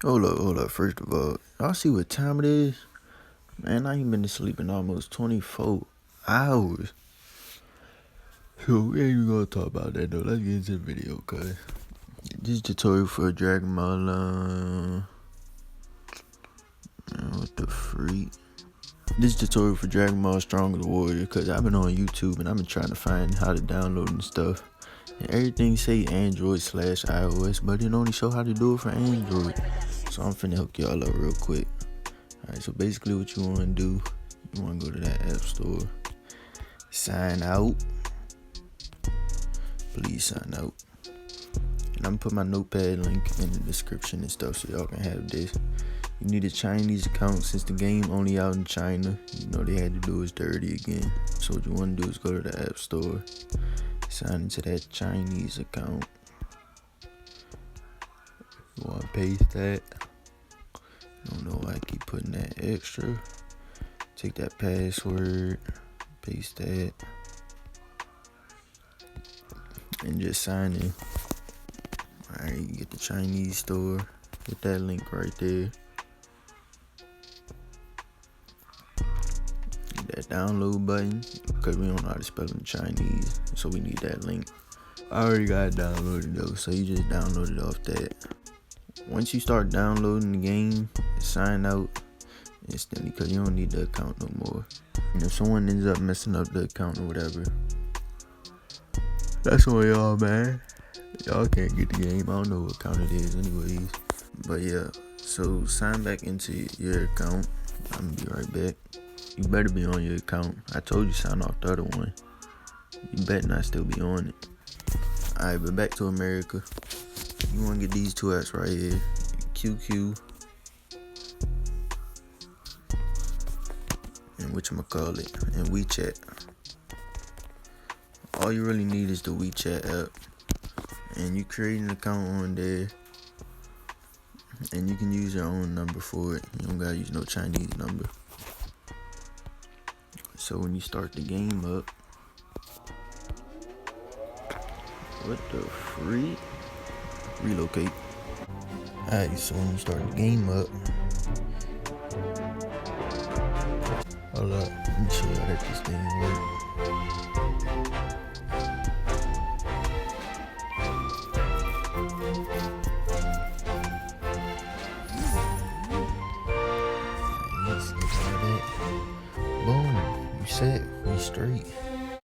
Hold up. First of all, y'all see what time it is? Man, I ain't been sleeping almost 24 hours. So we ain't even gonna talk about that though. Let's get into the video, cuz. This tutorial for Dragon Ball, what the freak? This tutorial for Dragon Ball Stronger the Warrior, cause I've been on YouTube and I've been trying to find how to download and stuff. And everything say Android/iOS, but it only show how to do it for Android. So I'm finna hook y'all up real quick. Alright, so basically what you wanna do, you wanna go to that app store, sign out. Please sign out. And I'm gonna put my notepad link in the description and stuff so y'all can have this. You need a Chinese account since the game only out in China. You know they had to do is dirty again. So what you wanna do is go to the app store, sign into that Chinese account. You wanna paste that. I don't know why I keep putting that extra. Take that password, paste that, and just sign in. Alright, you get the Chinese store, hit that link right there. Hit that download button, because we don't know how to spell in Chinese, so we need that link. I already got it downloaded though, so you just download it off that. Once you start downloading the game, sign out instantly because you don't need the account no more. And if someone ends up messing up the account or whatever, that's on y'all, man. Y'all can't get the game. I don't know what account it is anyways. But yeah, so sign back into your account. I'm gonna be right back. You better be on your account. I told you sign off the other one. You better not still be on it. Alright, but back to America. You want to get these two apps right here, QQ and whatchamacallit, and WeChat. All you really need is the WeChat app, and you create an account on there, and you can use your own number for it. You don't gotta use no Chinese number. So when you start the game up, what the freak? Relocate. Alright, so when you start the game up, hold up, let me show you how this thing works. Boom, you set, we straight.